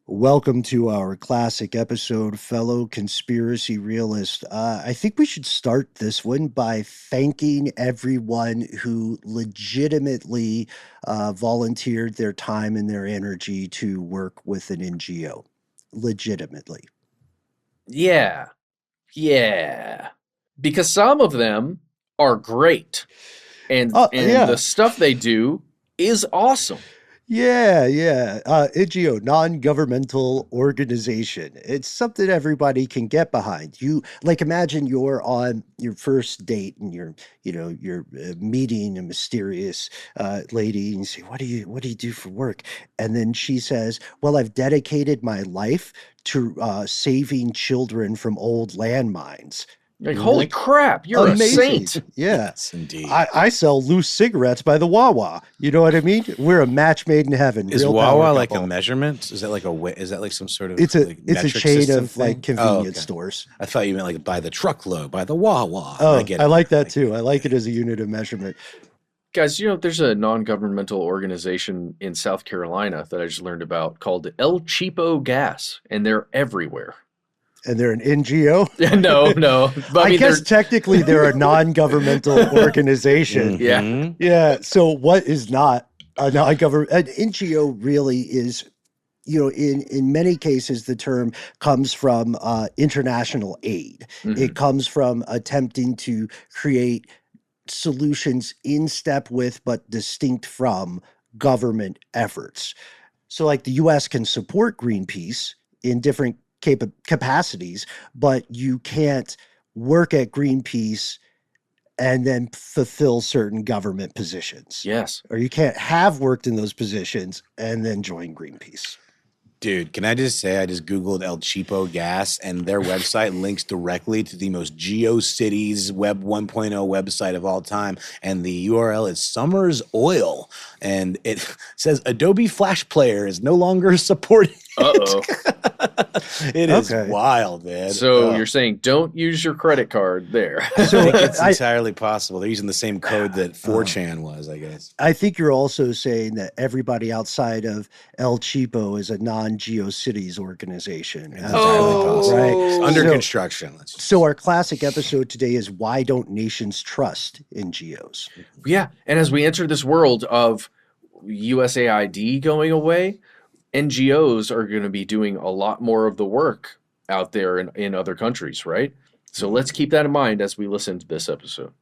Welcome to our classic episode, fellow conspiracy realists. I think we should start this one by thanking everyone who legitimately volunteered their time and their energy to work with an NGO. Legitimately. Yeah. Yeah. Because some of them are great. And Yeah. the stuff they do is awesome. Yeah. NGO, non-governmental organization. It's something everybody can get behind. Imagine you're on your first date and you're meeting a mysterious lady and you say, what do you do for work? And then she says, well, I've dedicated my life to saving children from old landmines. Like, holy crap, you're Amazing. a saint. Yeah. Yes, indeed. I sell loose cigarettes by the Wawa. You know what I mean? We're a match made in heaven. Is Real Wawa power like couple. a measurement? Is that like some sort of It's a metric chain system of thing? like convenience okay. stores. I thought you meant like by the truckload, by the Wawa. Oh, get I it. like that too. I like it as a unit of measurement. Guys, there's a non-governmental organization in South Carolina that I just learned about called El Cheapo Gas, and they're everywhere. And they're an NGO? No. But I guess technically they're a non-governmental organization. Yeah. Yeah. So what is not a non-government? An NGO really is, in many cases, the term comes from international aid. Mhm. It comes from attempting to create solutions in step with but distinct from government efforts. So like the US can support Greenpeace in different capacities, but you can't work at Greenpeace and then fulfill certain government positions. Yes. Or you can't have worked in those positions and then join Greenpeace. Dude, can I just say I just Googled El Cheapo Gas and their website links directly to the most GeoCities Web 1.0 website of all time. And the URL is Summers Oil. And it says Adobe Flash Player is no longer supported. Uh-oh. It is wild, man. So you're saying don't use your credit card there. I think it's entirely possible. They're using the same code that 4chan was, I guess. I think you're also saying that everybody outside of El Cheapo is a non-GeoCities organization. It's entirely possible. Right? It's under construction. So our classic episode today is why don't nations trust NGOs? Yeah. And as we enter this world of USAID going away, NGOs are going to be doing a lot more of the work out there in other countries, right? So let's keep that in mind as we listen to this episode.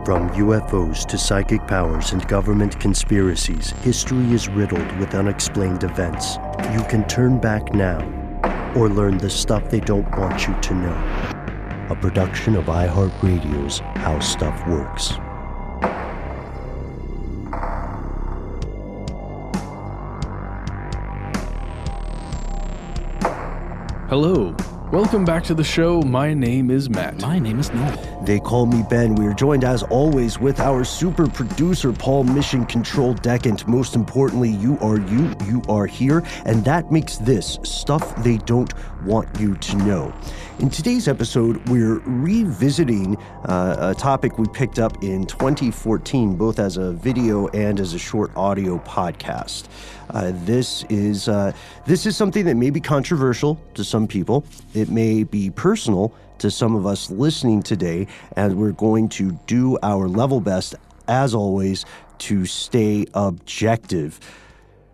From UFOs to psychic powers and government conspiracies, history is riddled with unexplained events. You can turn back now or learn the stuff they don't want you to know. A production of iHeartRadio's How Stuff Works. Hello. Welcome back to the show. My name is Matt. My name is Noel. They call me Ben. We are joined as always with our super producer, Paul Mission Control Decant. Most importantly, you are here, and that makes this stuff they don't want you to know. In today's episode, we're revisiting a topic we picked up in 2014, both as a video and as a short audio podcast. This is something that may be controversial to some people. It may be personal to some of us listening today, and we're going to do our level best, as always, to stay objective.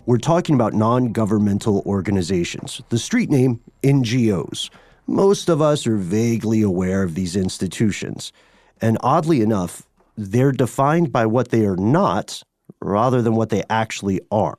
We're talking about non-governmental organizations, the street name NGOs. Most of us are vaguely aware of these institutions, and oddly enough, they're defined by what they are not rather than what they actually are.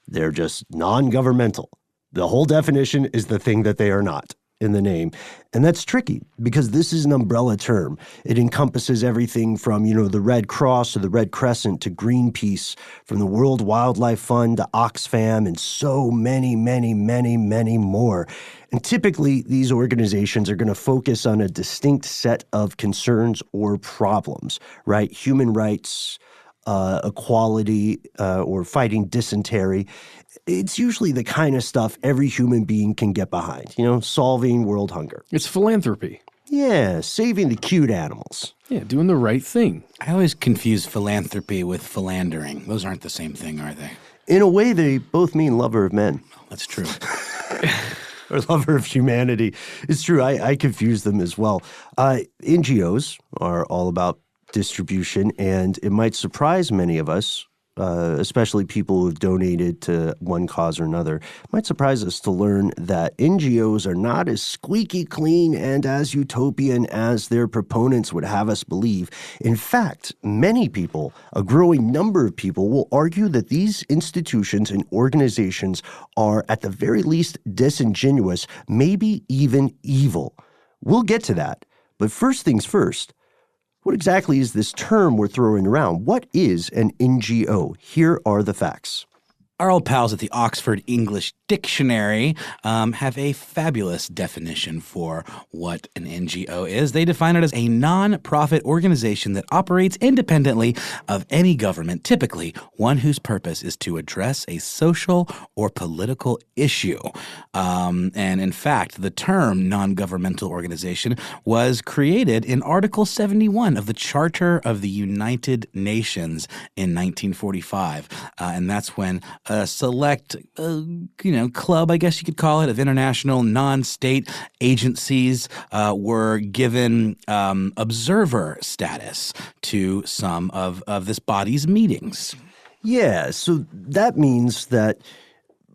They're just non-governmental. The whole definition is the thing that they are not in the name. And that's tricky because this is an umbrella term. It encompasses everything from, the Red Cross or the Red Crescent to Greenpeace, from the World Wildlife Fund to Oxfam, and so many, many, many, many more. And typically, these organizations are going to focus on a distinct set of concerns or problems, right? Human rights, equality, or fighting dysentery. It's usually the kind of stuff every human being can get behind, solving world hunger. It's philanthropy. Yeah, saving the cute animals. Yeah, doing the right thing. I always confuse philanthropy with philandering. Those aren't the same thing, are they? In a way, they both mean lover of men. That's true. Or lover of humanity. It's true. I confuse them as well. NGOs are all about distribution, and it might surprise many of us, especially people who've donated to one cause or another. It might surprise us to learn that NGOs are not as squeaky clean and as utopian as their proponents would have us believe. In fact, many people, a growing number of people, will argue that these institutions and organizations are at the very least disingenuous, maybe even evil. We'll get to that. But first things first, what exactly is this term we're throwing around? What is an NGO? Here are the facts. Our old pals at the Oxford English Dictionary have a fabulous definition for what an NGO is. They define it as a non-profit organization that operates independently of any government, typically one whose purpose is to address a social or political issue. And in fact, the term non-governmental organization was created in Article 71 of the Charter of the United Nations in 1945. And that's when a select, club, I guess you could call it, of international non-state agencies were given observer status to some of this body's meetings. Yeah, so that means that,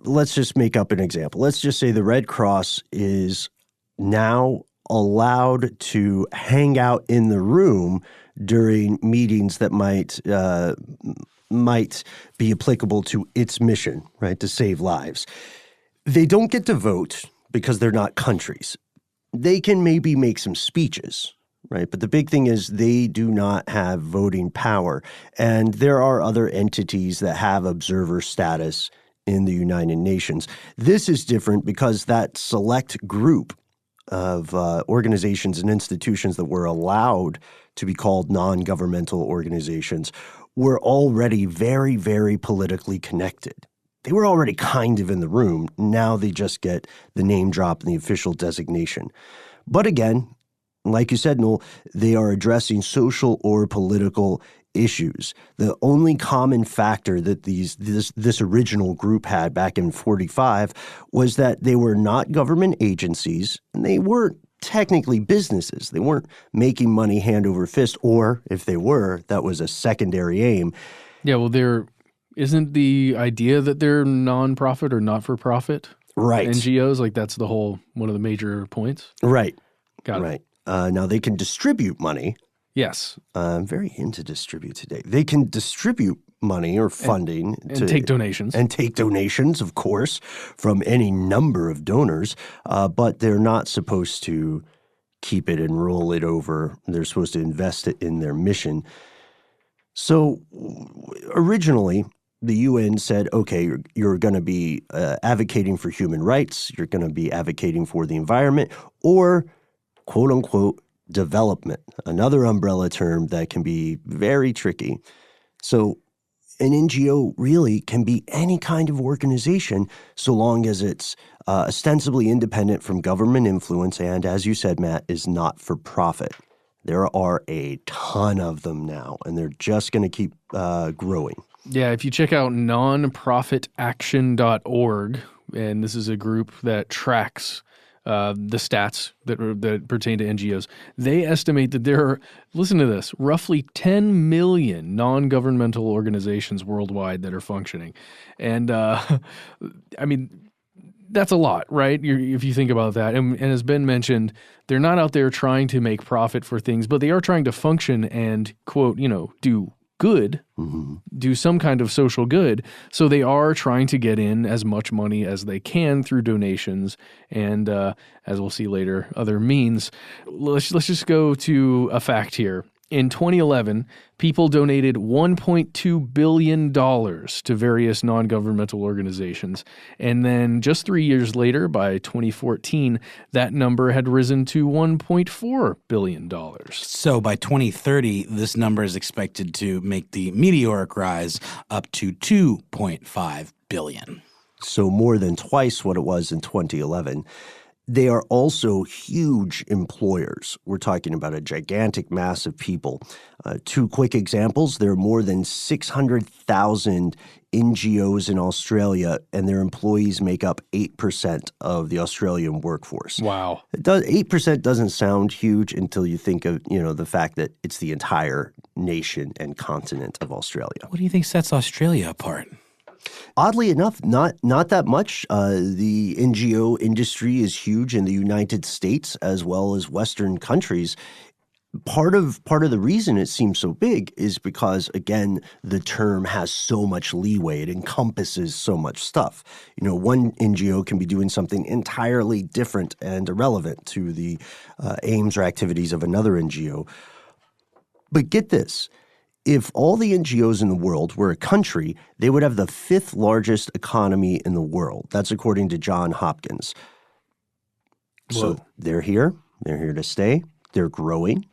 let's just make up an example. Let's just say the Red Cross is now allowed to hang out in the room during meetings that might be applicable to its mission, right, to save lives. They don't get to vote because they're not countries. They can maybe make some speeches, right? But the big thing is they do not have voting power. And there are other entities that have observer status in the United Nations. This is different because that select group of organizations and institutions that were allowed to be called non-governmental organizations were already very, very politically connected. They were already kind of in the room. Now they just get the name drop and the official designation. But again, like you said, Noel, they are addressing social or political issues. The only common factor that this original group had back in 1945 was that they were not government agencies, and they weren't technically businesses. They weren't making money hand over fist, or if they were, that was a secondary aim. Yeah, well, isn't the idea that they're nonprofit or not-for-profit? Right. NGOs, like that's one of the major points? Right. Got it. Right. Now they can distribute money. Yes. I'm very into distribute today. They can distribute money or funding and take donations. And take donations, of course, from any number of donors, but they're not supposed to keep it and roll it over. They're supposed to invest it in their mission. So originally, the UN said, okay, you're going to be advocating for human rights, you're going to be advocating for the environment, or quote-unquote development, another umbrella term that can be very tricky. So an NGO really can be any kind of organization so long as it's ostensibly independent from government influence and, as you said, Matt, is not for profit. There are a ton of them now, and they're just going to keep growing. Yeah, if you check out nonprofitaction.org, and this is a group that tracks the stats that pertain to NGOs, they estimate that there are, listen to this, roughly 10 million non-governmental organizations worldwide that are functioning. And I mean, that's a lot, right? If you think about that. And as Ben mentioned, they're not out there trying to make profit for things, but they are trying to function and, quote, do good, do some kind of social good. So they are trying to get in as much money as they can through donations and, as we'll see later, other means. Let's just go to a fact here. In 2011, people donated $1.2 billion to various non-governmental organizations. And then just 3 years later, by 2014, that number had risen to $1.4 billion. So by 2030, this number is expected to make the meteoric rise up to $2.5 billion. So more than twice what it was in 2011. They are also huge employers. We're talking about a gigantic mass of people. Two quick examples. There are more than 600,000 NGOs in Australia, and their employees make up 8% of the Australian workforce. Wow. 8% doesn't sound huge until you think of, the fact that it's the entire nation and continent of Australia. What do you think sets Australia apart? Oddly enough, not that much. The NGO industry is huge in the United States as well as Western countries. Part of the reason it seems so big is because, again, the term has so much leeway. It encompasses so much stuff. One NGO can be doing something entirely different and irrelevant to the aims or activities of another NGO. But get this. If all the NGOs in the world were a country, they would have the 5th largest economy in the world. That's according to Johns Hopkins. So they're here. They're here to stay. They're growing.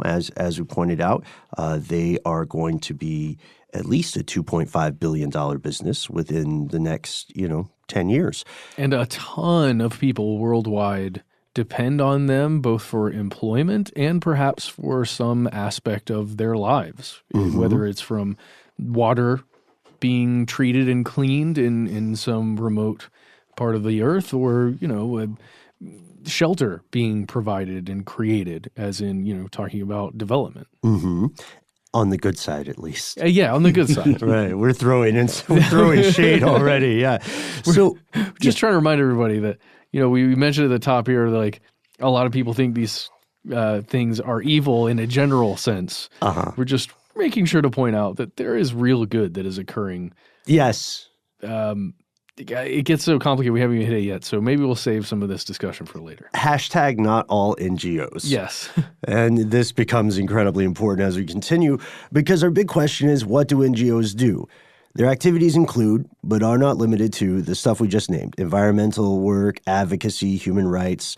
As we pointed out, they are going to be at least a $2.5 billion business within the next, 10 years. And a ton of people worldwide depend on them both for employment and perhaps for some aspect of their lives, whether it's from water being treated and cleaned in some remote part of the earth or, shelter being provided and created, as in, talking about development. Mm-hmm. On the good side, at least. Yeah, on the good side. Right. We're throwing shade already. Yeah. So just trying to remind everybody that, we mentioned at the top here, like a lot of people think these things are evil in a general sense. We're just making sure to point out that there is real good that is occurring. Yes. It gets so complicated we haven't even hit it yet, so maybe we'll save some of this discussion for later. # not all NGOs. Yes. And this becomes incredibly important as we continue because our big question is, what do NGOs do? Their activities include, but are not limited to, the stuff we just named: environmental work, advocacy, human rights,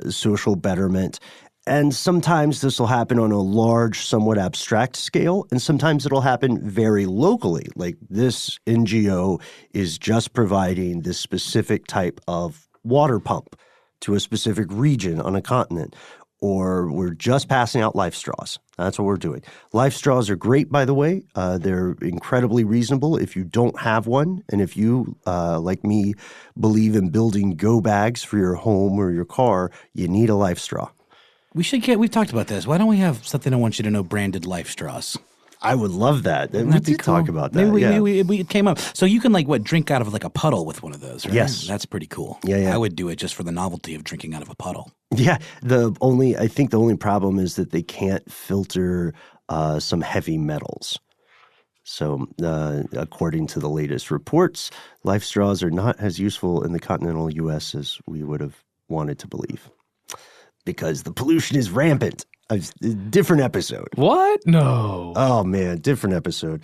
social betterment. And sometimes this will happen on a large, somewhat abstract scale, and sometimes it'll happen very locally. Like this NGO is just providing this specific type of water pump to a specific region on a continent. Or we're just passing out life straws. That's what we're doing. Life straws are great, by the way. They're incredibly reasonable if you don't have one. And if you, like me, believe in building go bags for your home or your car, you need a life straw. We've talked about this. Why don't we have something I want you to know branded life straws? I would love that. We did talk about that. Maybe it came up. So you can drink out of a puddle with one of those, right? Yes. That's pretty cool. Yeah. I would do it just for the novelty of drinking out of a puddle. Yeah. I think the only problem is that they can't filter some heavy metals. So according to the latest reports, life straws are not as useful in the continental U.S. as we would have wanted to believe because the pollution is rampant. A different episode. What? No. Oh, man, different episode.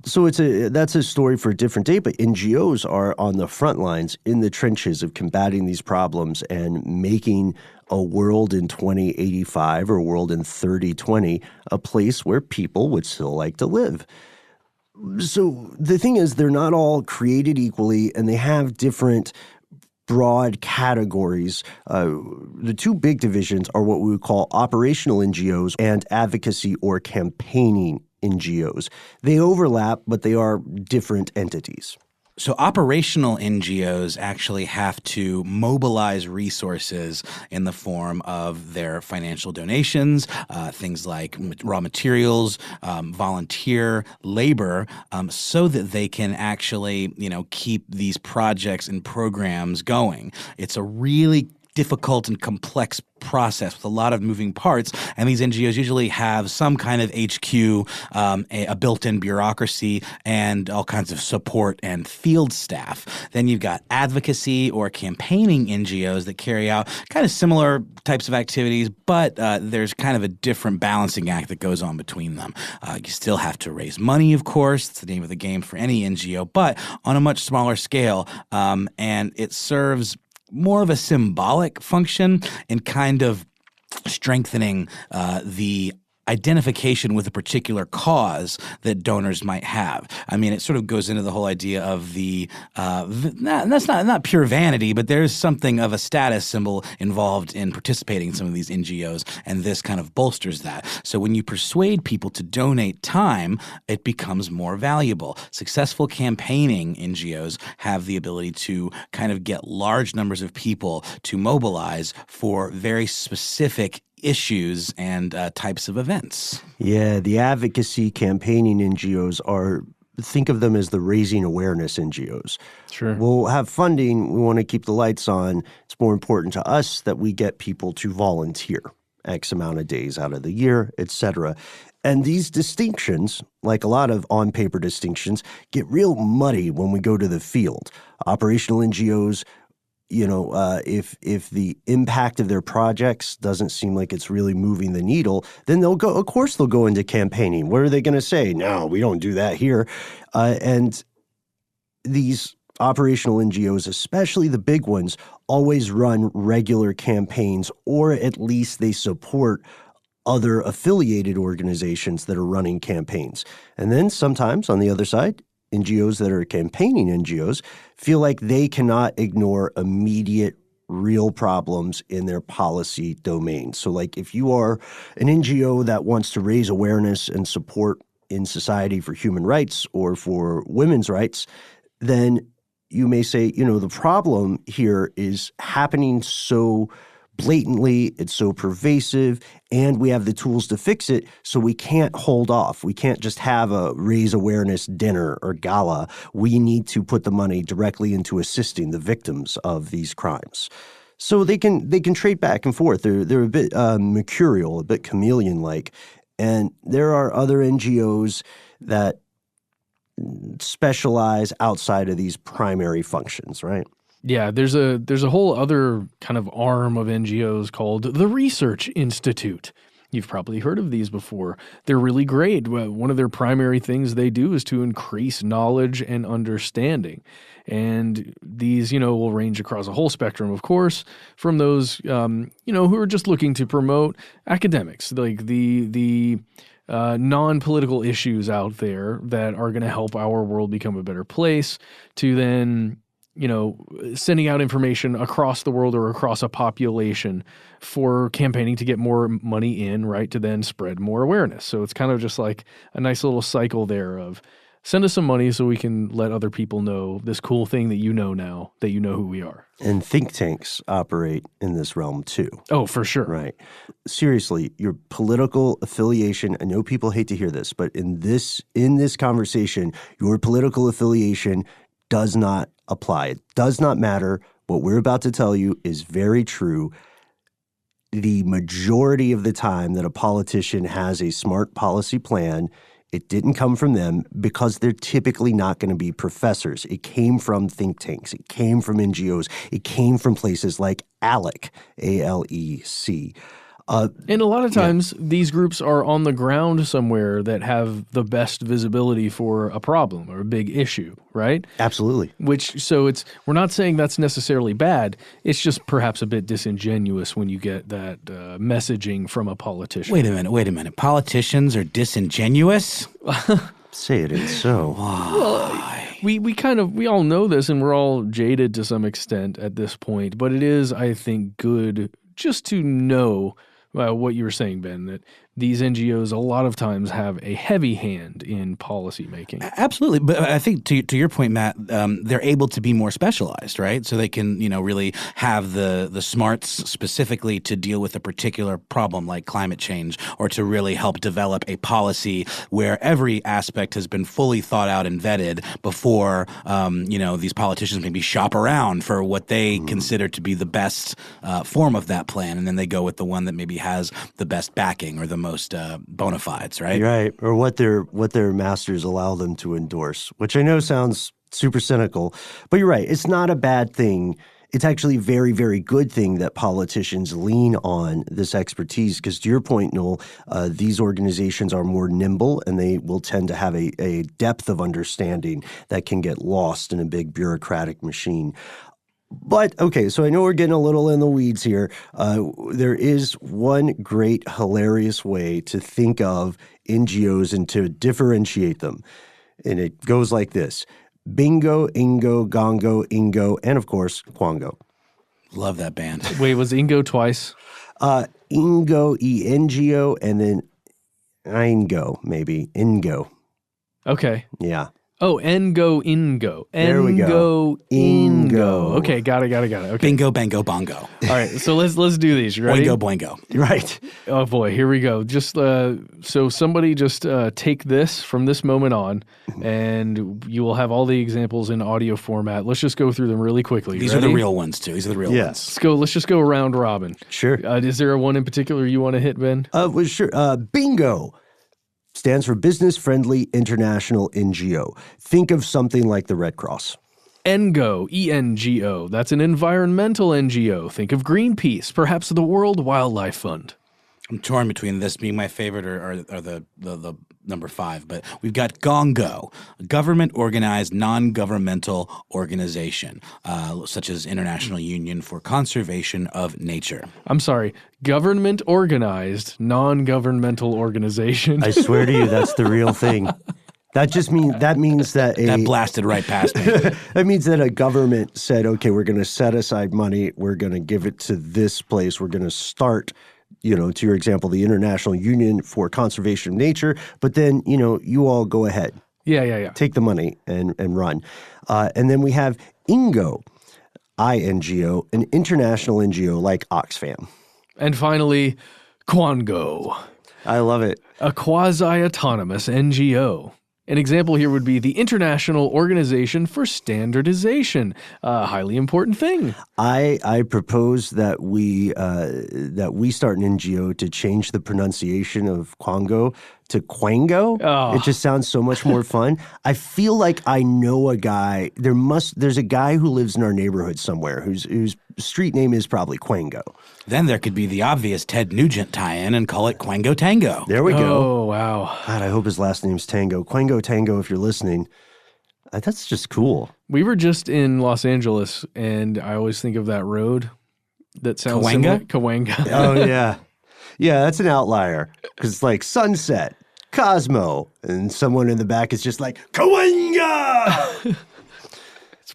So that's a story for a different day, but NGOs are on the front lines in the trenches of combating these problems and making a world in 2085 or a world in 3020 a place where people would still like to live. So the thing is, they're not all created equally, and they have different broad categories. The two big divisions are what we would call operational NGOs and advocacy or campaigning NGOs. They overlap, but they are different entities. So operational NGOs actually have to mobilize resources in the form of their financial donations, things like raw materials, volunteer labor, so that they can actually, keep these projects and programs going. It's a really difficult and complex process with a lot of moving parts, and these NGOs usually have some kind of HQ, a built-in bureaucracy, and all kinds of support and field staff. Then you've got advocacy or campaigning NGOs that carry out kind of similar types of activities, but there's kind of a different balancing act that goes on between them. You still have to raise money, of course. It's the name of the game for any NGO, but on a much smaller scale, and it serves more of a symbolic function in kind of strengthening the identification with a particular cause that donors might have. I mean, it sort of goes into the whole idea of the that's not pure vanity, but there's something of a status symbol involved in participating in some of these NGOs, and this kind of bolsters that. So when you persuade people to donate time, it becomes more valuable. Successful campaigning NGOs have the ability to kind of get large numbers of people to mobilize for very specific issues and types of events. Yeah, the advocacy campaigning NGOs think of them as the raising awareness NGOs. Sure. We'll have funding. We want to keep the lights on. It's more important to us that we get people to volunteer X amount of days out of the year, et cetera. And these distinctions, like a lot of on-paper distinctions, get real muddy when we go to the field. Operational NGOs, if the impact of their projects doesn't seem like it's really moving the needle, then they'll go into campaigning. What are they going to say? No, we don't do that here. And these operational NGOs, especially the big ones, always run regular campaigns, or at least they support other affiliated organizations that are running campaigns. And then sometimes on the other side, NGOs that are campaigning NGOs feel like they cannot ignore immediate real problems in their policy domain. So like if you are an NGO that wants to raise awareness and support in society for human rights or for women's rights, then you may say, the problem here is happening so blatantly, it's so pervasive, and we have the tools to fix it, so we can't hold off. We can't just have a raise awareness dinner or gala. We need to put the money directly into assisting the victims of these crimes. So they can trade back and forth. They're a bit mercurial, a bit chameleon-like, and there are other NGOs that specialize outside of these primary functions, right? Yeah, there's a whole other kind of arm of NGOs called the Research Institute. You've probably heard of these before. They're really great. One of their primary things they do is to increase knowledge and understanding. And these, will range across a whole spectrum, of course, from those, who are just looking to promote academics, like the non-political issues out there that are going to help our world become a better place, to then sending out information across the world or across a population for campaigning to get more money in, right, to then spread more awareness. So it's kind of just like a nice little cycle there of send us some money so we can let other people know this cool thing that now, that you know who we are. And think tanks operate in this realm too. Oh, for sure. Right. Seriously, your political affiliation, I know people hate to hear this, but in this conversation, your political affiliation does not apply. It does not matter. What we're about to tell you is very true. The majority of the time that a politician has a smart policy plan, it didn't come from them because they're typically not going to be professors. It came from think tanks. It came from NGOs. It came from places like ALEC, A-L-E-C. And a lot of times these groups are on the ground somewhere that have the best visibility for a problem or a big issue, right? Absolutely. We're not saying that's necessarily bad. It's just perhaps a bit disingenuous when you get that messaging from a politician. Wait a minute. Politicians are disingenuous? Say it ain't so. Well, we all know this, and we're all jaded to some extent at this point, but it is, I think, good just to know what you were saying, Ben, that these NGOs a lot of times have a heavy hand in policy making. Absolutely. But I think to your point, Matt, they're able to be more specialized, right? So they can, really have the smarts specifically to deal with a particular problem like climate change, or to really help develop a policy where every aspect has been fully thought out and vetted before, these politicians maybe shop around for what they consider to be the best form of that plan. And then they go with the one that maybe has the best backing or the most bona fides, right? Right, or what their masters allow them to endorse, which I know sounds super cynical, but you're right. It's not a bad thing. It's actually a very, very good thing that politicians lean on this expertise because, to your point, Noel, these organizations are more nimble and they will tend to have a depth of understanding that can get lost in a big bureaucratic machine. But, okay, so I know we're getting a little in the weeds here. There is one great, hilarious way to think of NGOs and to differentiate them. And it goes like this. Bingo, Ingo, Gongo, Ingo, and, of course, Quango. Love that band. Wait, was Ingo twice? Ingo, E-N-G-O, and then Ingo, maybe. Ingo. Okay. Yeah. Oh, Ingo. There we go. Ingo. Okay, got it. Okay. Bingo, bango, bongo. All right, so let's do these. You ready? Boingo, boingo. Right. Oh boy, here we go. Just so somebody just take this from this moment on, and you will have all the examples in audio format. Let's just go through them really quickly. These Ready? are the real ones, too. These are the real ones. Let's go. Let's just go round robin. Sure. Is there one in particular you want to hit, Ben? Well, sure. Bingo stands for Business Friendly International NGO. Think of something like the Red Cross. NGO, E-N-G-O. That's an environmental NGO. Think of Greenpeace, perhaps the World Wildlife Fund. I'm torn between this being my favorite or the number 5, but we've got GONGO, a government-organized, non-governmental organization, such as International Union for Conservation of Nature. I'm sorry, government-organized, non-governmental organization. I swear to you, that's the real thing. That means that That blasted right past me. that means that a government said, okay, we're going to set aside money, we're going to give it to this place, we're going to start, to your example, the International Union for Conservation of Nature, but then, you all go ahead. Yeah. Take the money and run. And then we have INGO, I-N-G-O, an international NGO like Oxfam. And finally, Quango, I love it. a quasi-autonomous NGO. An example here would be the International Organization for Standardization, a highly important thing. I propose that we start an NGO to change the pronunciation of Quango to Quango. Oh. It just sounds so much more fun. I feel like I know a guy. There's a guy who lives in our neighborhood somewhere whose street name is probably Quango. Then there could be the obvious Ted Nugent tie-in and call it Quango Tango. There we go. Oh, wow. God, I hope his last name's Tango. Quango Tango, if you're listening. That's just cool. We were just in Los Angeles, and I always think of that road that sounds Cahuenga? similar. Cahuenga. Oh, yeah. Yeah, that's an outlier. Because it's like Sunset, Cosmo, and someone in the back is just like, Cahuenga!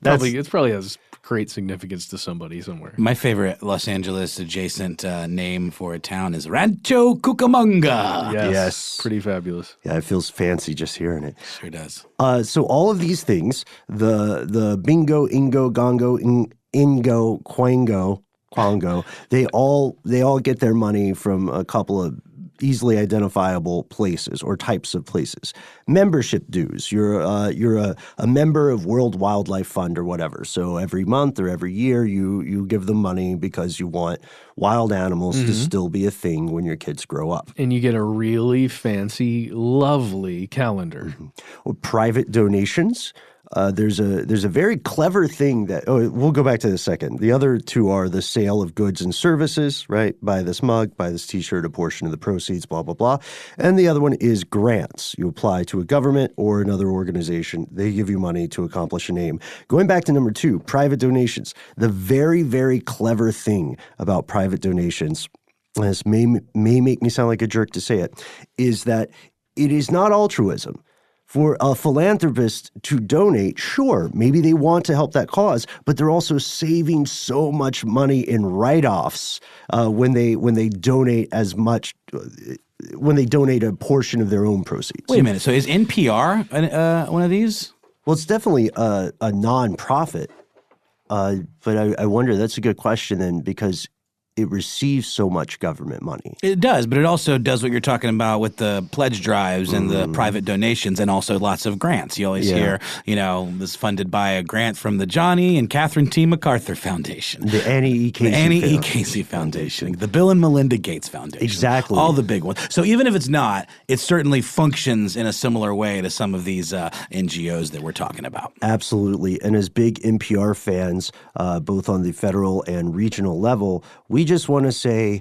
It probably has great significance to somebody somewhere. My favorite Los Angeles adjacent name for a town is Rancho Cucamonga. Yes. Pretty fabulous. Yeah, it feels fancy just hearing it. Sure does. So all of these things, the bingo, ingo, gongo, ingo, quango, they all get their money from a couple of easily identifiable places or types of places. Membership dues. You're a member of World Wildlife Fund or whatever. So every month or every year you give them money because you want wild animals to still be a thing when your kids grow up. And you get a really fancy, lovely calendar. Or private donations. There's a very clever thing that we'll go back to this second. The other two are the sale of goods and services, right? Buy this mug, buy this T-shirt, a portion of the proceeds, blah, blah, blah. And the other one is grants. You apply to a government or another organization. They give you money to accomplish an aim. Going back to number 2, private donations. The very, very clever thing about private donations, and this may make me sound like a jerk to say it, is that it is not altruism. For a philanthropist to donate, sure, maybe they want to help that cause, but they're also saving so much money in write-offs when they donate as much, when they donate a portion of their own proceeds. Wait a minute. So is NPR one of these? Well, it's definitely a nonprofit, but I wonder, that's a good question then, because it receives so much government money. It does, but it also does what you're talking about with the pledge drives and the private donations and also lots of grants. You always hear, this funded by a grant from the Johnny and Catherine T. MacArthur Foundation. The Annie E. Casey The Annie E. Foundation. Casey Foundation. The Bill and Melinda Gates Foundation. Exactly. All the big ones. So even if it's not, it certainly functions in a similar way to some of these NGOs that we're talking about. Absolutely. And as big NPR fans, both on the federal and regional level, we just want to say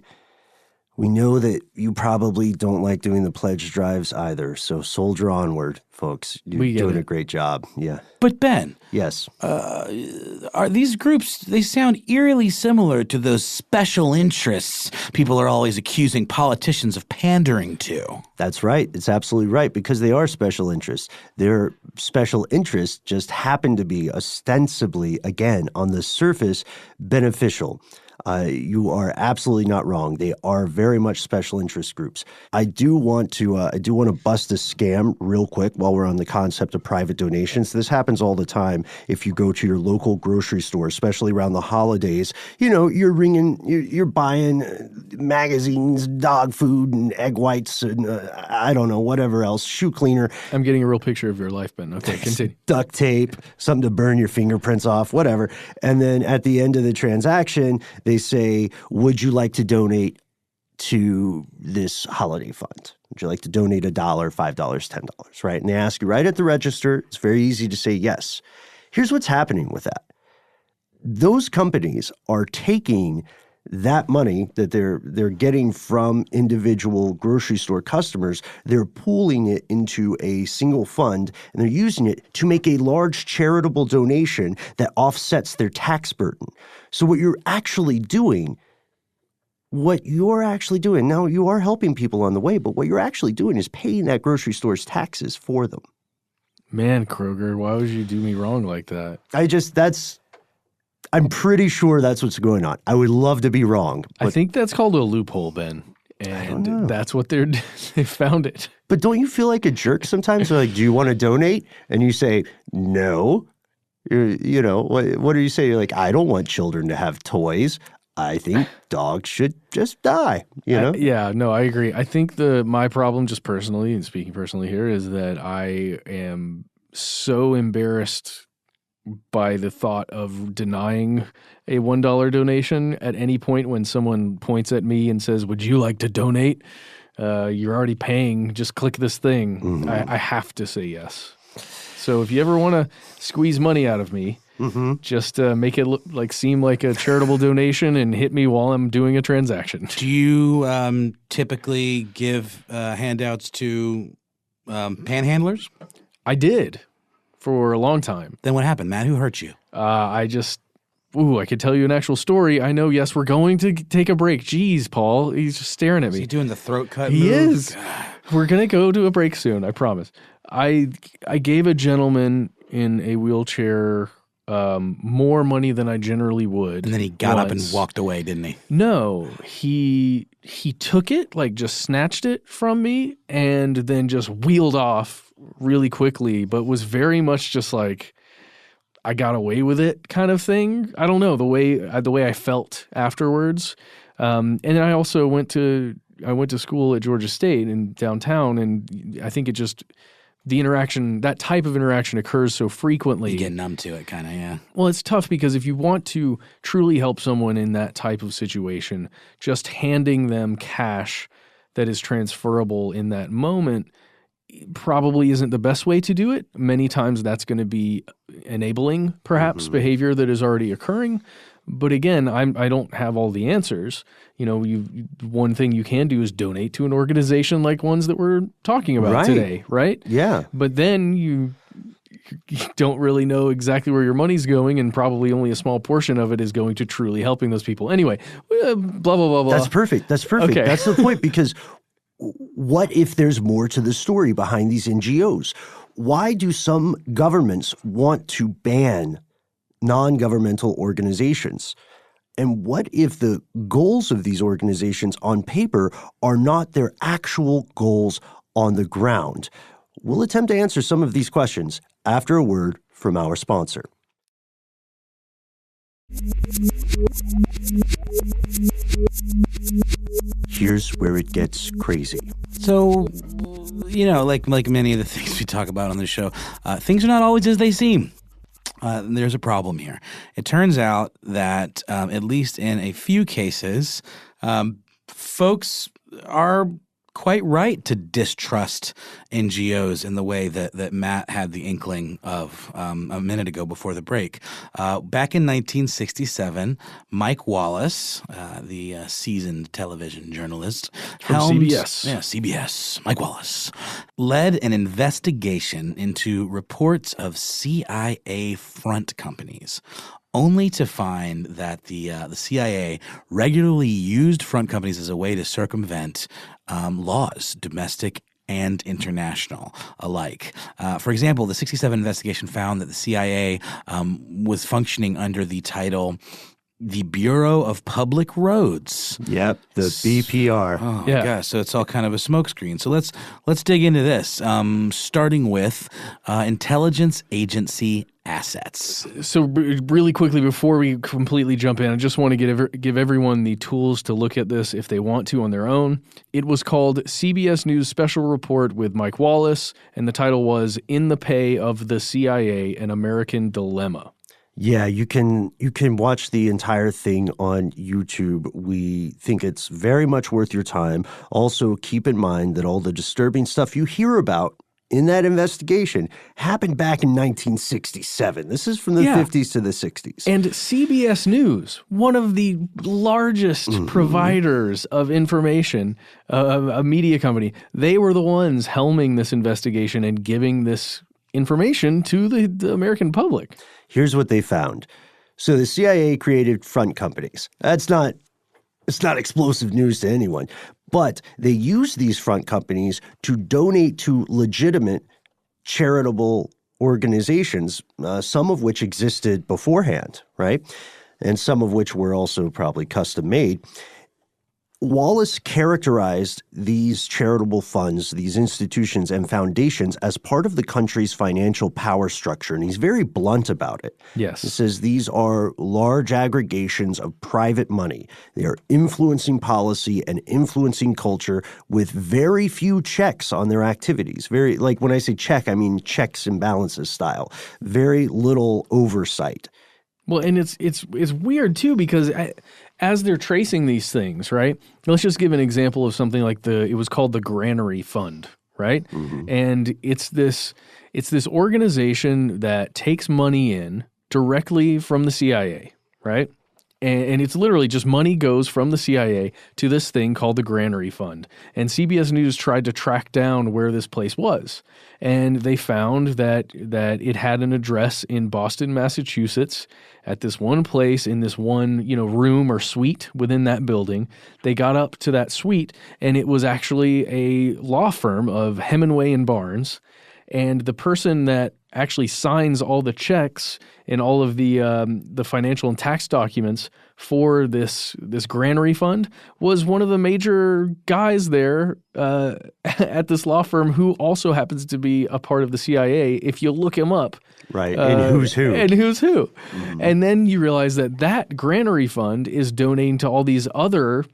We know that you probably don't like doing the pledge drives either, so soldier onward, folks. You're doing a great job. Yeah. But Ben, Yes. are these groups, they sound eerily similar to those special interests people are always accusing politicians of pandering to. That's right. It's absolutely right, because they are special interests. Their special interests just happen to be ostensibly, again, on the surface, beneficial. You are absolutely not wrong. They are very much special interest groups. I do want to bust a scam real quick while we're on the concept of private donations. This happens all the time. If you go to your local grocery store, especially around the holidays, you're buying magazines, dog food, and egg whites, and I don't know, whatever else, shoe cleaner. I'm getting a real picture of your life, Ben. Okay, continue. Duct tape, something to burn your fingerprints off, whatever. And then at the end of the transaction, they say, would you like to donate to this holiday fund? Would you like to donate $1, $5, $10, right? And they ask you right at the register. It's very easy to say yes. Here's what's happening with that. Those companies are taking that money that they're getting from individual grocery store customers, they're pooling it into a single fund, and they're using it to make a large charitable donation that offsets their tax burden. So what you're actually doing, now you are helping people on the way, but what you're actually doing is paying that grocery store's taxes for them. Man, Kroger, why would you do me wrong like that? I'm pretty sure that's what's going on. I would love to be wrong. I think that's called a loophole, Ben. And that's what they found it. But don't you feel like a jerk sometimes? They're like, do you want to donate? And you say, no. What do you say? You're like, I don't want children to have toys. I think dogs should just die, I agree. I think my problem, just personally, and speaking personally here, is that I am so embarrassed by the thought of denying a $1 donation at any point when someone points at me and says, would you like to donate? You're already paying. Just click this thing. Mm-hmm. I have to say yes. So if you ever want to squeeze money out of me, just make it seem like a charitable donation and hit me while I'm doing a transaction. Do you typically give handouts to panhandlers? I did. For a long time. Then what happened, Matt? Who hurt you? I could tell you an actual story. I know, yes, we're going to take a break. Jeez, Paul, he's just staring at me. Is he doing the throat cut He move? is. We're going to go to a break soon, I promise. I gave a gentleman in a wheelchair more money than I generally would. And then he got up and walked away, didn't he? No, he took it, just snatched it from me and then just wheeled off really quickly, but was very much just like, I got away with it kind of thing. I don't know, the way I felt afterwards. And then I also went to school at Georgia State in downtown, and I think that type of interaction occurs so frequently. You get numb to it, kind of, yeah. Well, it's tough because if you want to truly help someone in that type of situation, just handing them cash that is transferable in that moment probably isn't the best way to do it. Many times that's going to be enabling, perhaps, behavior that is already occurring. But again, I don't have all the answers. One thing you can do is donate to an organization like ones that we're talking about today, right? Yeah. But then you don't really know exactly where your money's going, and probably only a small portion of it is going to truly helping those people. Anyway, blah, blah, blah, blah. That's perfect. Okay. That's the point, because what if there's more to the story behind these NGOs? Why do some governments want to ban non-governmental organizations? And what if the goals of these organizations on paper are not their actual goals on the ground? We'll attempt to answer some of these questions after a word from our sponsor. Here's where it gets crazy. So, like many of the things we talk about on the show, things are not always as they seem. There's a problem here. It turns out that, at least in a few cases, folks are quite right to distrust NGOs in the way that Matt had the inkling of a minute ago before the break. Back in 1967, Mike Wallace, the seasoned television journalist From CBS. Yeah, CBS. Mike Wallace led an investigation into reports of CIA front companies, only to find that the CIA regularly used front companies as a way to circumvent laws, domestic and international alike. For example, the 1967 investigation found that the CIA was functioning under the title the Bureau of Public Roads. Yep, the BPR. Oh, Yeah. gosh, so it's all kind of a smokescreen. So let's dig into this, starting with intelligence agency assets. So really quickly before we completely jump in, I just want to give everyone the tools to look at this if they want to on their own. It was called CBS News Special Report with Mike Wallace, and the title was In the Pay of the CIA, An American Dilemma. Yeah, you can watch the entire thing on YouTube. We think it's very much worth your time. Also, keep in mind that all the disturbing stuff you hear about in that investigation happened back in 1967. This is from the 50s to the 60s. And CBS News, one of the largest providers of information, a media company, they were the ones helming this investigation and giving this information to the American public. Here's what they found. So the CIA created front companies. It's not explosive news to anyone, but they used these front companies to donate to legitimate charitable organizations, some of which existed beforehand, right? And some of which were also probably custom made. Wallace characterized these charitable funds, these institutions and foundations as part of the country's financial power structure, and he's very blunt about it. Yes. He says these are large aggregations of private money. They are influencing policy and influencing culture with very few checks on their activities. Very, like when I say check, I mean checks and balances style. Very little oversight. Well, and it's weird too because as they're tracing these things, right? Let's just give an example of something like it was called the Granary Fund, right? Mm-hmm. And it's this organization that takes money in directly from the CIA, right? And it's literally just money goes from the CIA to this thing called the Granary Fund. And CBS News tried to track down where this place was. And they found that it had an address in Boston, Massachusetts, at this one place in this one, room or suite within that building. They got up to that suite, and it was actually a law firm of Hemingway and Barnes. And the person that actually signs all the checks and all of the financial and tax documents for this Granary Fund was one of the major guys there at this law firm who also happens to be a part of the CIA. If you look him up, right, and who's who, mm-hmm. And then you realize that Granary Fund is donating to all these other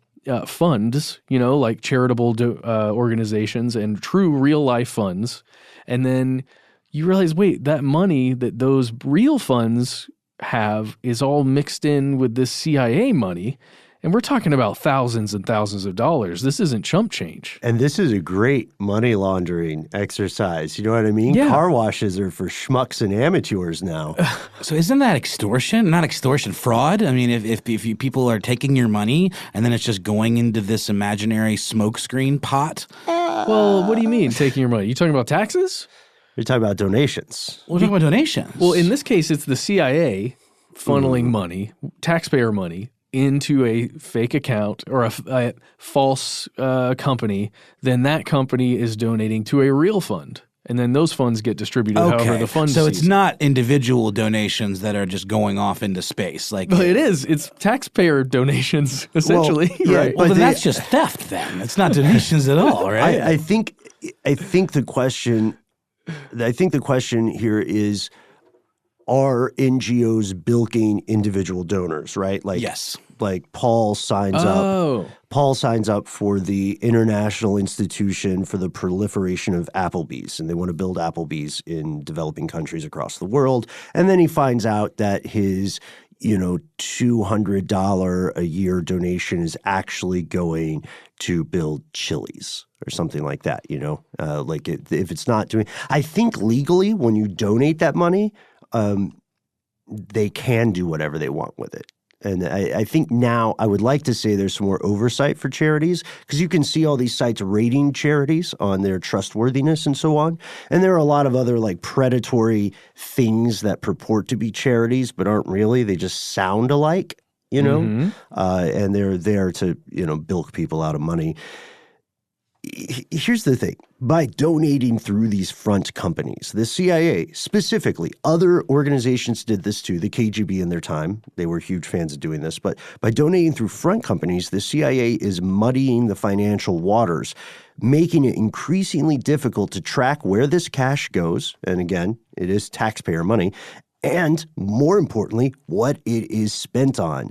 funds, like charitable organizations and true real life funds. And then you realize, wait, that money that those real funds have is all mixed in with this CIA money. And we're talking about thousands and thousands of dollars. This isn't chump change. And this is a great money laundering exercise. You know what I mean? Yeah. Car washes are for schmucks and amateurs now. So isn't that extortion? Not extortion, fraud? I mean, if people are taking your money and then it's just going into this imaginary smokescreen pot? Well, what do you mean taking your money? You talking about taxes? You're talking about donations. We're talking about donations. Well, in this case, it's the CIA funneling money, taxpayer money, into a fake account or a false company. Then that company is donating to a real fund. And then those funds get distributed however the fund So sees it's not individual donations that are just going off into space. Like Well, it is. It's taxpayer donations, essentially. yeah, right? Well, then that's just theft then. It's not donations at all, right? I think the question here is, are NGOs bilking individual donors, right? Like, yes. Like Paul signs up for the International Institution for the Proliferation of Applebee's, and they want to build Applebee's in developing countries across the world. And then he finds out that his $200 a year donation is actually going to build Chili's or something like that, if it's not doing – I think legally when you donate that money, they can do whatever they want with it. And I think now I would like to say there's some more oversight for charities because you can see all these sites rating charities on their trustworthiness and so on. And there are a lot of other like predatory things that purport to be charities but aren't really. They just sound alike, and they're there to, bilk people out of money. Here's the thing. By donating through these front companies, the CIA specifically, other organizations did this too, the KGB in their time. They were huge fans of doing this. But by donating through front companies, the CIA is muddying the financial waters, making it increasingly difficult to track where this cash goes. And again, it is taxpayer money. And more importantly, what it is spent on.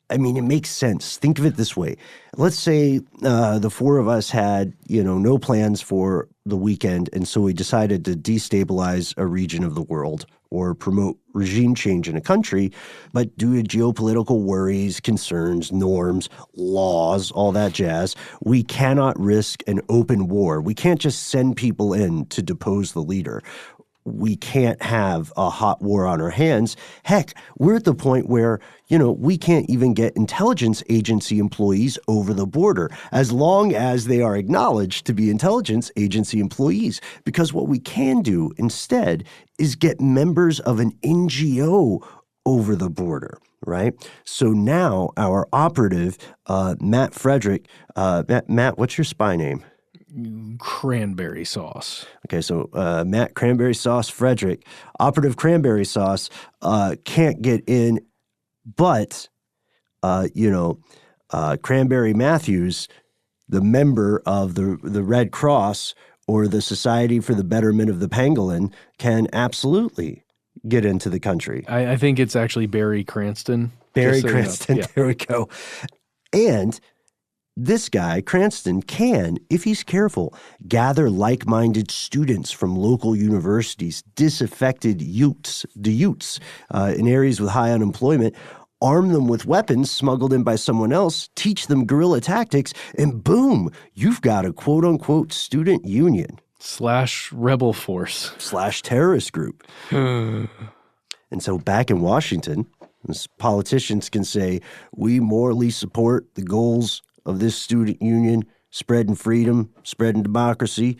I mean, it makes sense. Think of it this way. Let's say the four of us had, no plans for the weekend, and so we decided to destabilize a region of the world or promote regime change in a country, but due to geopolitical worries, concerns, norms, laws, all that jazz, we cannot risk an open war. We can't just send people in to depose the leader. We can't have a hot war on our hands. Heck, we're at the point where, we can't even get intelligence agency employees over the border as long as they are acknowledged to be intelligence agency employees. Because what we can do instead is get members of an NGO over the border, right? So now our operative, Matt Frederick, Matt, what's your spy name? Cranberry sauce. Okay, so Matt Cranberry Sauce Frederick, operative Cranberry Sauce, can't get in, but, Cranberry Matthews, the member of the Red Cross or the Society for the Betterment of the Pangolin, can absolutely get into the country. I think it's actually Barry Cranston. Barry Cranston, yeah. There we go. And this guy, Cranston, can, if he's careful, gather like-minded students from local universities, disaffected Utes in areas with high unemployment, arm them with weapons smuggled in by someone else, teach them guerrilla tactics, and boom, you've got a quote-unquote student union. / rebel force. / terrorist group. And so back in Washington, politicians can say, we morally support the goals of this student union, spreading freedom, spreading democracy,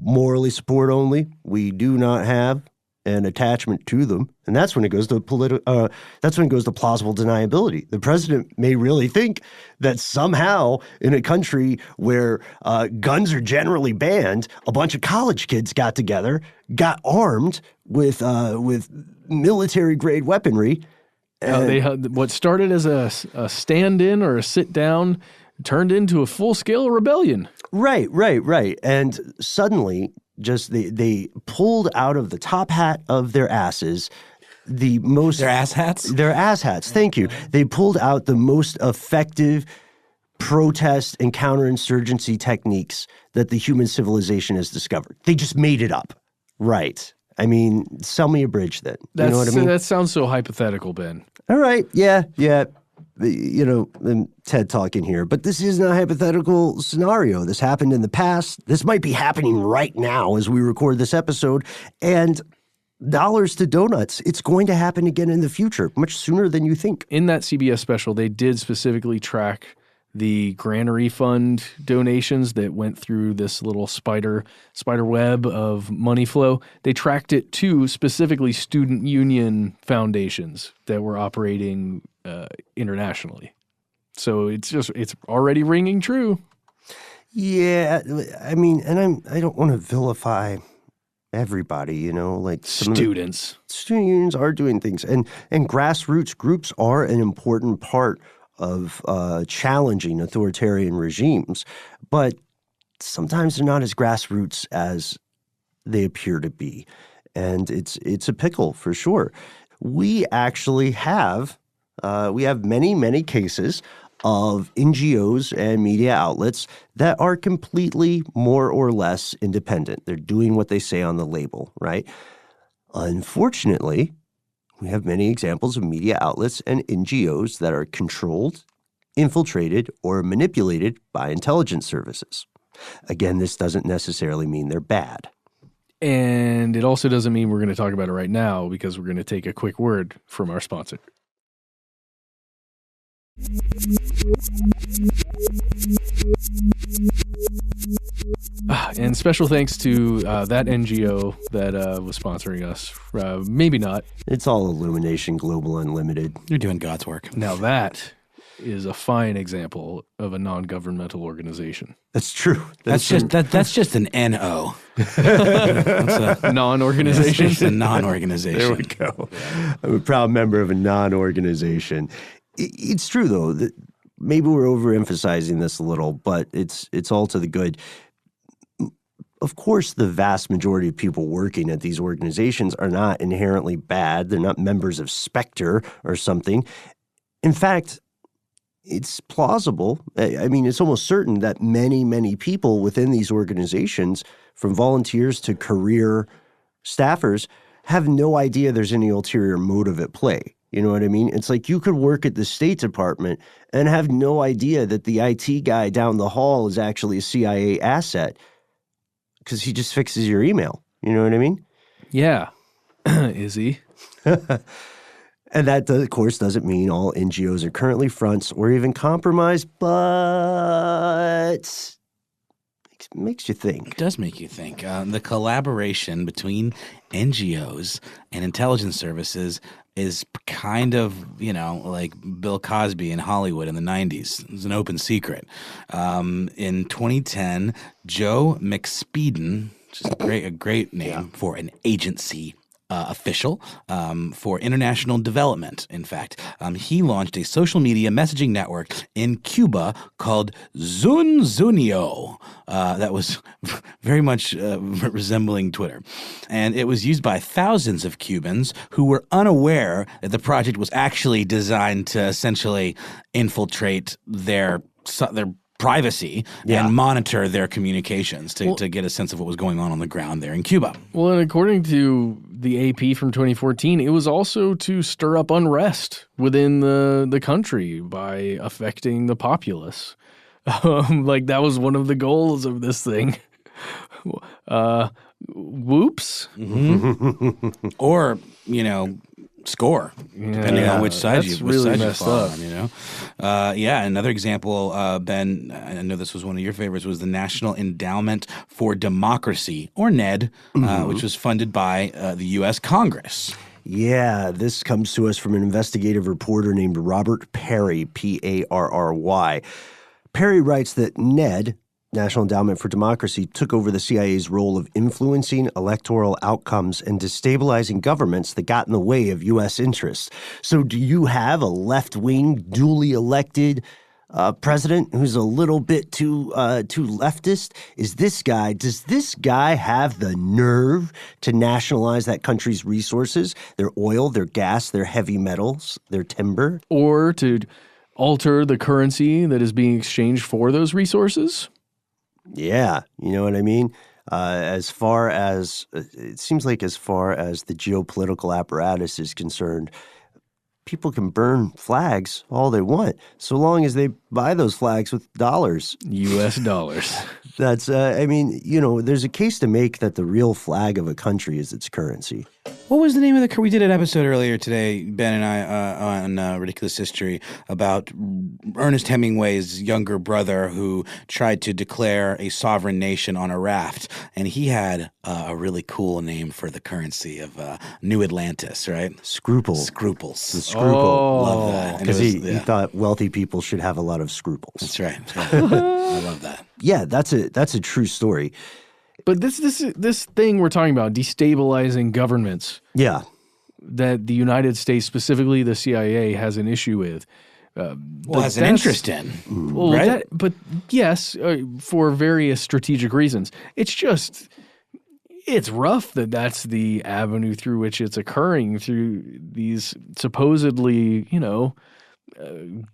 morally support only. We do not have an attachment to them, and that's when it goes to plausible deniability. The president may really think that somehow in a country where guns are generally banned, a bunch of college kids got together, got armed with military-grade weaponry. What started as a stand-in or a sit-down turned into a full-scale rebellion. Right. And suddenly, just they pulled out of the top hat of their asses the most... Their ass hats? Their ass hats, thank you. They pulled out the most effective protest and counterinsurgency techniques that the human civilization has discovered. They just made it up. Right. I mean, sell me a bridge then. You know what I mean? That sounds so hypothetical, Ben. All right. Yeah. TED talking here, but this isn't a hypothetical scenario. This happened in the past. This might be happening right now as we record this episode. And dollars to donuts, it's going to happen again in the future, much sooner than you think. In that CBS special, they did specifically track the granary fund donations that went through this little spider web of money flow. They tracked it to specifically student union foundations that were operating internationally. So it's already ringing true. Yeah, I mean, and I don't want to vilify everybody, like students. Student unions are doing things, and grassroots groups are an important part of challenging authoritarian regimes, but sometimes they're not as grassroots as they appear to be, and it's a pickle for sure. We actually have many cases of NGOs and media outlets that are completely more or less independent. They're doing what they say on the label, right? Unfortunately, we have many examples of media outlets and NGOs that are controlled, infiltrated, or manipulated by intelligence services. Again, this doesn't necessarily mean they're bad. And it also doesn't mean we're going to talk about it right now because we're going to take a quick word from our sponsor. And special thanks to that NGO that was sponsoring us. Maybe not. It's all Illumination Global Unlimited. You're doing God's work. Now that is a fine example of a non-governmental organization. That's true. That's just an NO. That's a non-organization. It's a non-organization. There we go. Yeah. I'm a proud member of a non-organization. It's true, though, that maybe we're overemphasizing this a little, but it's all to the good. Of course, the vast majority of people working at these organizations are not inherently bad. They're not members of Spectre or something. In fact, it's plausible. I mean, it's almost certain that many, many people within these organizations, from volunteers to career staffers, have no idea there's any ulterior motive at play. You know what I mean? It's like you could work at the State Department and have no idea that the IT guy down the hall is actually a CIA asset because he just fixes your email. You know what I mean? Yeah. Is he? And that, of course, doesn't mean all NGOs are currently fronts or even compromised, but it makes you think. It does make you think. The collaboration between NGOs and intelligence services is kind of, like Bill Cosby in Hollywood in the 90s. It's an open secret. In 2010, Joe McSpeeden, which is a great name for an agency official for international development, in fact. He launched a social media messaging network in Cuba called Zunzunio that was very much resembling Twitter. And it was used by thousands of Cubans who were unaware that the project was actually designed to essentially infiltrate their privacy and monitor their communications to get a sense of what was going on the ground there in Cuba. Well, and according to the AP from 2014, it was also to stir up unrest within the country by affecting the populace. Like that was one of the goals of this thing. Whoops. Mm-hmm. Or, score, depending on which side you fall on, another example, Ben, I know this was one of your favorites, was the National Endowment for Democracy, or NED, which was funded by the U.S. Congress. Yeah, this comes to us from an investigative reporter named Robert Perry, P-A-R-R-Y. Perry writes that NED, National Endowment for Democracy, took over the CIA's role of influencing electoral outcomes and destabilizing governments that got in the way of U.S. interests. So do you have a left-wing, duly elected president who's a little bit too leftist? Does this guy have the nerve to nationalize that country's resources, their oil, their gas, their heavy metals, their timber? Or to alter the currency that is being exchanged for those resources? Yeah, you know what I mean? It seems like as far as the geopolitical apparatus is concerned, people can burn flags all they want, so long as they buy those flags with dollars. U.S. dollars. That's, there's a case to make that the real flag of a country is its currency. What was the name of we did an episode earlier today, Ben and I, on Ridiculous History about Ernest Hemingway's younger brother who tried to declare a sovereign nation on a raft. And he had a really cool name for the currency of New Atlantis, right? Scruples. Scruples. The scruple. Oh, love that. Because he thought wealthy people should have a lot of scruples. That's right. I love that. Yeah, that's a true story. But this thing we're talking about, destabilizing governments, that the United States, specifically the CIA, has an issue with. Has an interest in, right? But yes, for various strategic reasons. It's rough that that's the avenue through which it's occurring, through these supposedly,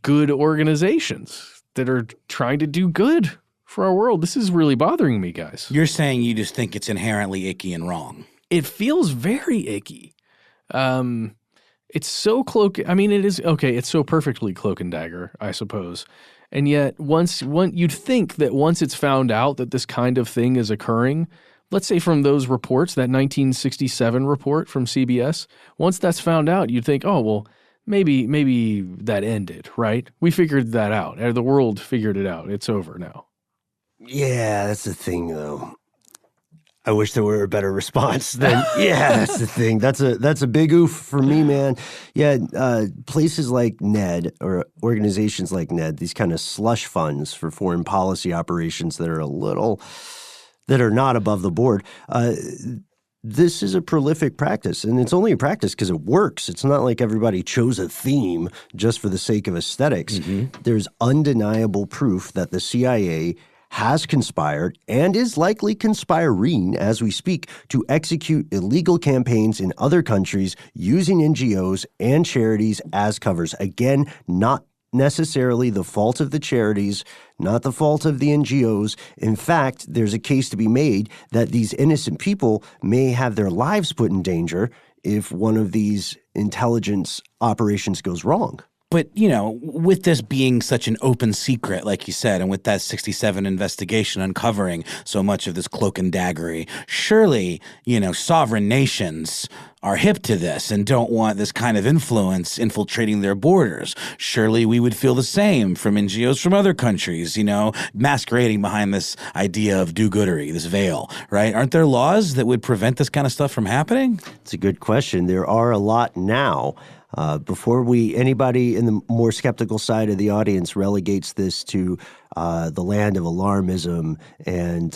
good organizations that are trying to do good for our world. This is really bothering me, guys. You're saying you just think it's inherently icky and wrong. It feels very icky. It's so cloak. I mean, it is okay. It's so perfectly cloak and dagger, I suppose. And yet, you'd think that once it's found out that this kind of thing is occurring, let's say from those reports, that 1967 report from CBS, once that's found out, you'd think, oh well, maybe that ended, right? We figured that out. The world figured it out. It's over now. Yeah, that's the thing, though. I wish there were a better response than, yeah, that's the thing. That's a big oof for me, man. Yeah, places like NED or organizations like NED, these kind of slush funds for foreign policy operations that are not above the board. This is a prolific practice, and it's only a practice because it works. It's not like everybody chose a theme just for the sake of aesthetics. Mm-hmm. There's undeniable proof that the CIA has conspired and is likely conspiring as we speak to execute illegal campaigns in other countries using NGOs and charities as covers. Again, not necessarily the fault of the charities, not the fault of the NGOs. In fact, there's a case to be made that these innocent people may have their lives put in danger if one of these intelligence operations goes wrong. But, you know, with this being such an open secret, like you said, and with that 67 investigation uncovering so much of this cloak and daggery, surely, you know, sovereign nations are hip to this and don't want this kind of influence infiltrating their borders. Surely we would feel the same from NGOs from other countries, you know, masquerading behind this idea of do-goodery, this veil, right? Aren't there laws that would prevent this kind of stuff from happening? It's a good question. There are a lot now. Before anybody in the more skeptical side of the audience relegates this to the land of alarmism and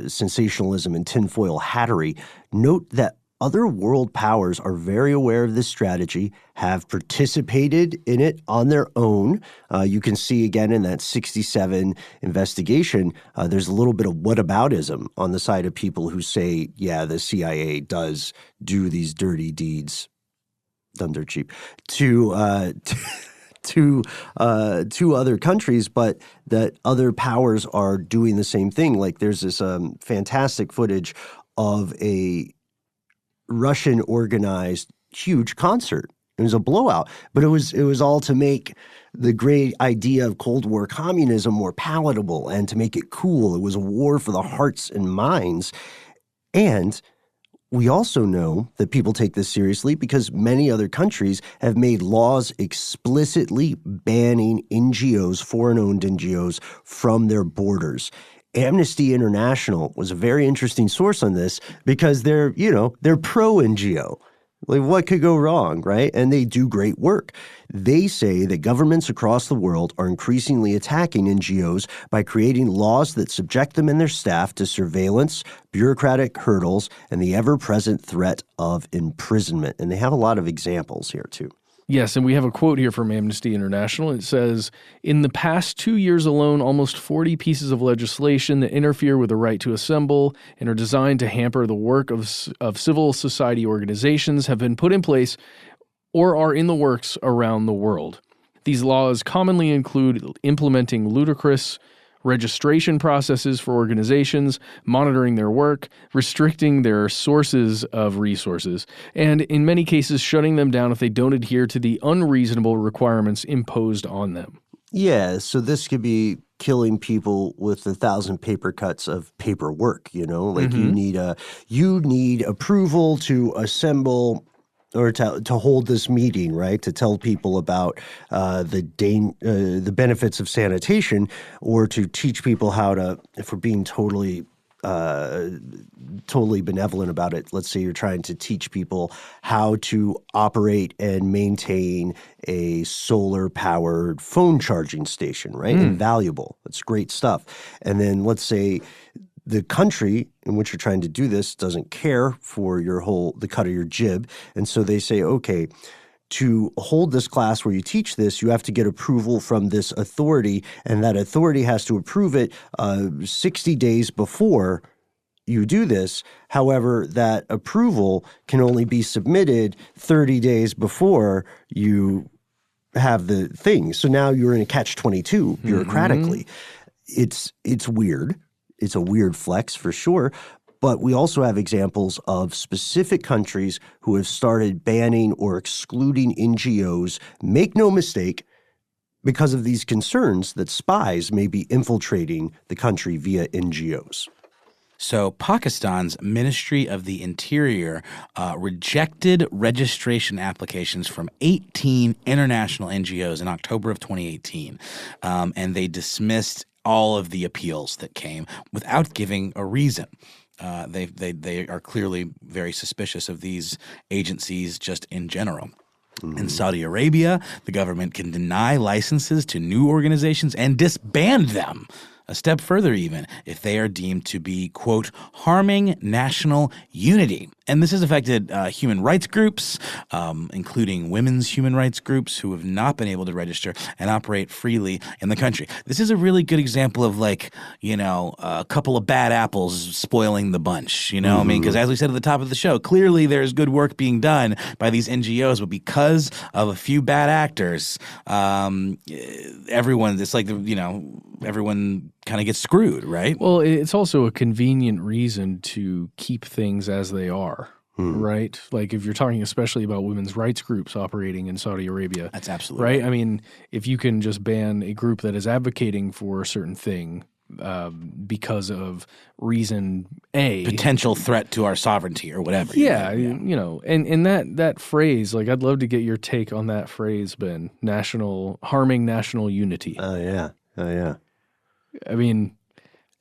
sensationalism and tinfoil hattery, note that other world powers are very aware of this strategy, have participated in it on their own. You can see again in that 67 investigation, there's a little bit of whataboutism on the side of people who say, yeah, the CIA does do these dirty deeds. Done dirt cheap to other countries, but that other powers are doing the same thing. Like there's this fantastic footage of a Russian organized huge concert. It was a blowout, but it was all to make the great idea of Cold War communism more palatable and to make it cool. It was a war for the hearts and minds. And we also know that people take this seriously because many other countries have made laws explicitly banning NGOs, foreign-owned NGOs, from their borders. Amnesty International was a very interesting source on this because they're pro-NGO. Like, what could go wrong, right? And they do great work. They say that governments across the world are increasingly attacking NGOs by creating laws that subject them and their staff to surveillance, bureaucratic hurdles, and the ever-present threat of imprisonment. And they have a lot of examples here, too. Yes, and we have a quote here from Amnesty International. It says, in the past 2 years alone, almost 40 pieces of legislation that interfere with the right to assemble and are designed to hamper the work of civil society organizations have been put in place or are in the works around the world. These laws commonly include implementing ludicrous registration processes for organizations, monitoring their work, restricting their sources of resources, and in many cases shutting them down if they don't adhere to the unreasonable requirements imposed on them. Yeah, so this could be killing people with 1,000 paper cuts of paperwork, you know? Like you need approval to assemble or to hold this meeting, right? To tell people about the benefits of sanitation, or to teach people how to, if we're being totally benevolent about it, let's say you're trying to teach people how to operate and maintain a solar-powered phone charging station, right? Invaluable. That's great stuff. And then let's say the country in which you're trying to do this doesn't care for the cut of your jib. And so they say, okay, to hold this class where you teach this, you have to get approval from this authority, and that authority has to approve it 60 days before you do this. However, that approval can only be submitted 30 days before you have the thing. So now you're in a catch-22 bureaucratically. It's weird. It's a weird flex for sure, But we also have examples of specific countries who have started banning or excluding NGOs. Make no mistake, because of these concerns that spies may be infiltrating the country via NGOs. So Pakistan's Ministry of the Interior rejected registration applications from 18 international NGOs in October of 2018, and they dismissed all of the appeals that came without giving a reason. They are clearly very suspicious of these agencies just in general. In Saudi Arabia, the government can deny licenses to new organizations and disband them. A step further even, if they are deemed to be, quote, harming national unity. And this has affected human rights groups, including women's human rights groups who have not been able to register and operate freely in the country. This is a really good example of a couple of bad apples spoiling the bunch, I mean, because as we said at the top of the show, clearly there's good work being done by these NGOs, but because of a few bad actors, everyone, it's like, everyone kind of gets screwed, right? Well, it's also a convenient reason to keep things as they are, right? Like if you're talking especially about women's rights groups operating in Saudi Arabia. That's absolutely right. I mean, if you can just ban a group that is advocating for a certain thing because of reason A. Potential threat to our sovereignty or whatever. Yeah, and that phrase, like I'd love to get your take on that phrase, Ben, harming national unity. Oh, yeah. I mean,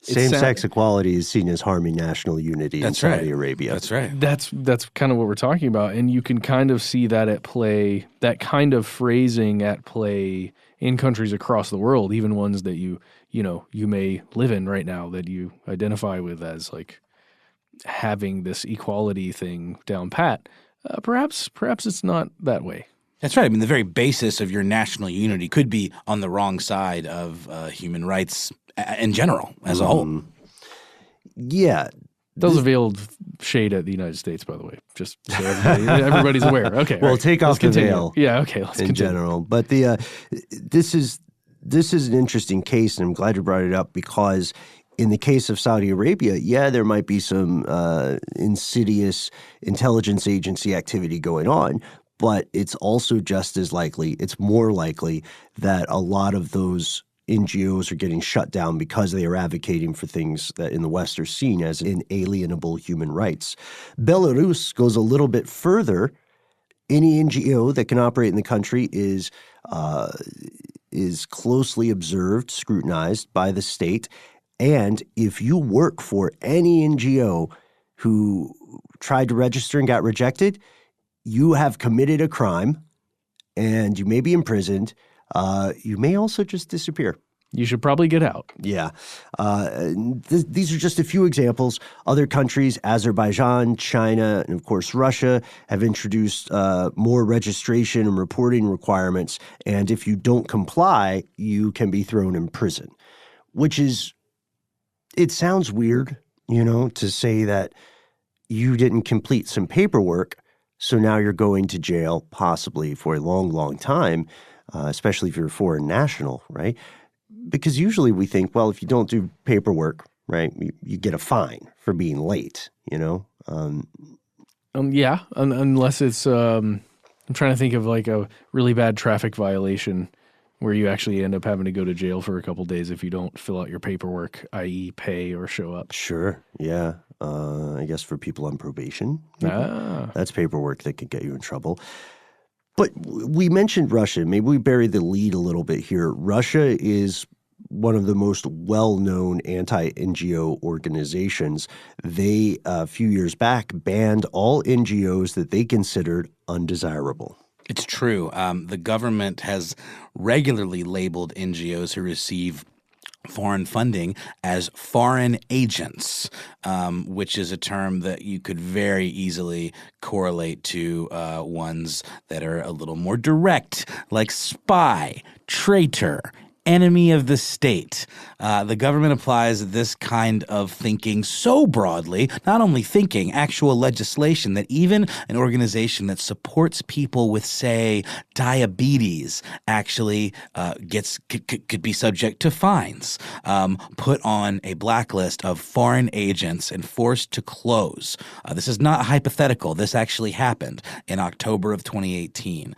same-sex equality is seen as harming national unity in Saudi Arabia. That's right. That's kind of what we're talking about, and you can kind of see that at play. That kind of phrasing at play in countries across the world, even ones that you may live in right now that you identify with as like having this equality thing down pat. Perhaps it's not that way. That's right. I mean, the very basis of your national unity could be on the wrong side of human rights in general, as a whole. Yeah. Those veiled shade at the United States, by the way, just so everybody's aware. Okay. Well, right. take off the veil. Yeah. Okay. Let's in continue. general. But this is an interesting case, and I'm glad you brought it up because in the case of Saudi Arabia, yeah, there might be some insidious intelligence agency activity going on, but it's also just as likely, it's more likely that a lot of those NGOs are getting shut down because they are advocating for things that in the West are seen as inalienable human rights. Belarus goes a little bit further. Any NGO that can operate in the country is closely observed, scrutinized by the state. And if you work for any NGO who tried to register and got rejected, you have committed a crime and you may be imprisoned. You may also just disappear. You should probably get out. Yeah. These are just a few examples. Other countries, Azerbaijan, China, and of course Russia, have introduced more registration and reporting requirements. And if you don't comply, you can be thrown in prison, which is, it sounds weird, to say that you didn't complete some paperwork, so now you're going to jail possibly for a long, long time, especially if you're a foreign national, right? Because usually we think, well, if you don't do paperwork, right, you get a fine for being late, Yeah, unless it's I'm trying to think of like a really bad traffic violation where you actually end up having to go to jail for a couple days if you don't fill out your paperwork, i.e. pay or show up. Sure, yeah. I guess for people on probation, that's paperwork that can get you in trouble. But we mentioned Russia. Maybe we bury the lead a little bit here. Russia is one of the most well-known anti-NGO organizations. They, a few years back, banned all NGOs that they considered undesirable. It's true. The government has regularly labeled NGOs who receive foreign funding as foreign agents, which is a term that you could very easily correlate to ones that are a little more direct, like spy, traitor, enemy of the state. The government applies this kind of thinking so broadly, not only thinking, actual legislation, that even an organization that supports people with, say, diabetes actually could be subject to fines, put on a blacklist of foreign agents and forced to close. This is not hypothetical. This actually happened in October of 2018.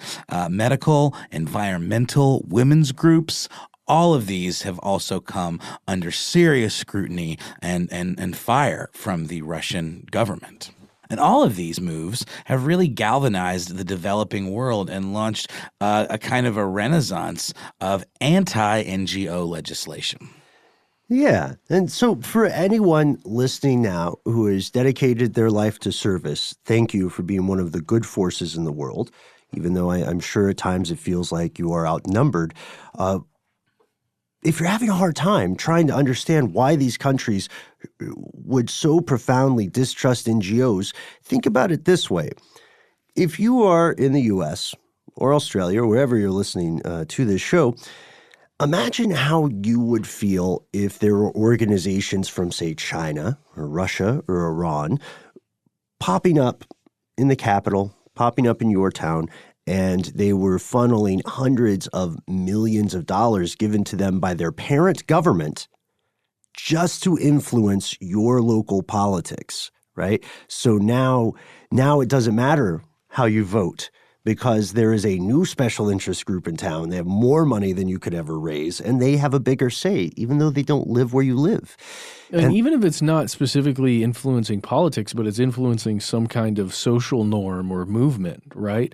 Medical, environmental, women's groups, all of these have also come under serious scrutiny and fire from the Russian government. And all of these moves have really galvanized the developing world and launched a kind of a renaissance of anti-NGO legislation. Yeah. And so for anyone listening now who has dedicated their life to service, thank you for being one of the good forces in the world, even though I'm sure at times it feels like you are outnumbered. If you're having a hard time trying to understand why these countries would so profoundly distrust NGOs, think about it this way. If you are in the U.S. or Australia or wherever you're listening to this show, imagine how you would feel if there were organizations from, say, China or Russia or Iran popping up in the capital, popping up in your town, and they were funneling hundreds of millions of dollars given to them by their parent government just to influence your local politics, right? So now it doesn't matter how you vote because there is a new special interest group in town. They have more money than you could ever raise, and they have a bigger say, even though they don't live where you live. And even if it's not specifically influencing politics, but it's influencing some kind of social norm or movement, right?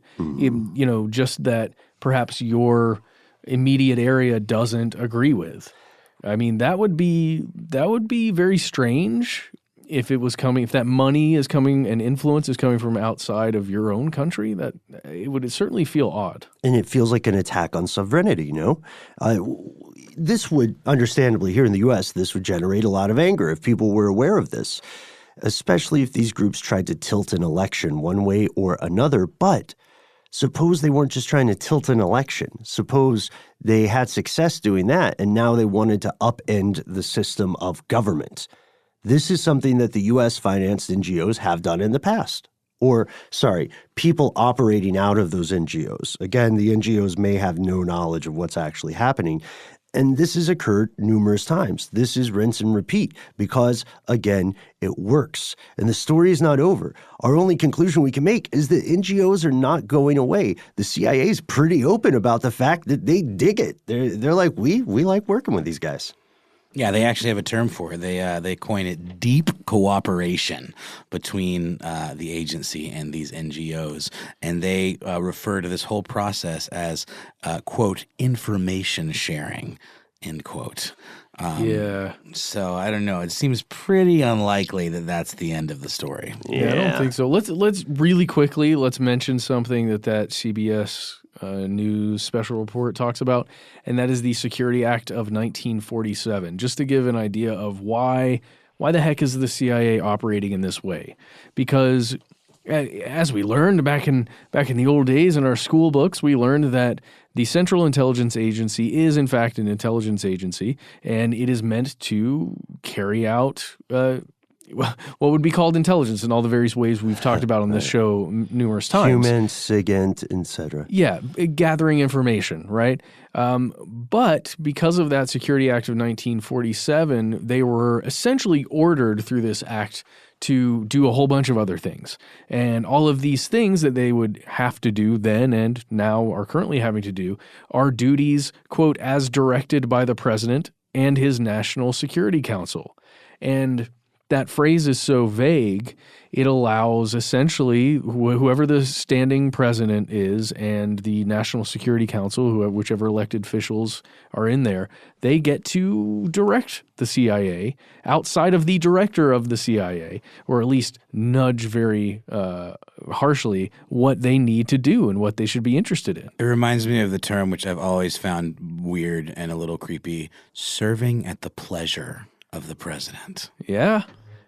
Just that perhaps your immediate area doesn't agree with. I mean, that would be very strange if that money is coming and influence is coming from outside of your own country. That it would certainly feel odd. And it feels like an attack on sovereignty, This would, understandably, here in the U.S., this would generate a lot of anger if people were aware of this, especially if these groups tried to tilt an election one way or another. But suppose they weren't just trying to tilt an election. Suppose they had success doing that, and now they wanted to upend the system of government. This is something that the U.S.-financed NGOs have done in the past. People operating out of those NGOs. Again, the NGOs may have no knowledge of what's actually happening. And this has occurred numerous times. This is rinse and repeat because, again, it works. And the story is not over. Our only conclusion we can make is that NGOs are not going away. The CIA is pretty open about the fact that they dig it. They're like, we like working with these guys. Yeah, they actually have a term for it. They coin it deep cooperation between the agency and these NGOs. And they refer to this whole process as, quote, information sharing, end quote. So I don't know. It seems pretty unlikely that that's the end of the story. Yeah, I don't think so. Let's really quickly, let's mention something that CBS News special report talks about, and that is the Security Act of 1947, just to give an idea of why the heck is the CIA operating in this way? Because as we learned back in the old days in our school books, we learned that the Central Intelligence Agency is in fact an intelligence agency, and it is meant to carry out what would be called intelligence in all the various ways we've talked about on this show numerous times. Human, SIGINT, etc. Yeah, gathering information, right? But because of that Security Act of 1947, they were essentially ordered through this act to do a whole bunch of other things. And all of these things that they would have to do then and now are currently having to do are duties, quote, as directed by the president and his National Security Council. And that phrase is so vague, it allows essentially whoever the standing president is and the National Security Council, whichever elected officials are in there, they get to direct the CIA outside of the director of the CIA, or at least nudge very harshly what they need to do and what they should be interested in. It reminds me of the term, which I've always found weird and a little creepy, serving at the pleasure of the president. Yeah.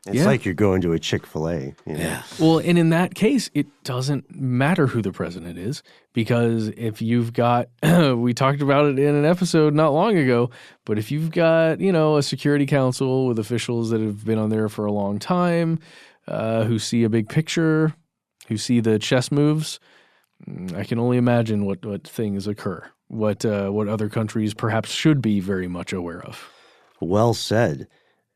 It's like you're going to a Chick-fil-A. You know? Yeah. Well, and in that case, it doesn't matter who the president is, because if you've got, we talked about it in an episode not long ago, but if you've got, a security council with officials that have been on there for a long time, who see a big picture, who see the chess moves, I can only imagine what things occur, what other countries perhaps should be very much aware of. Well said.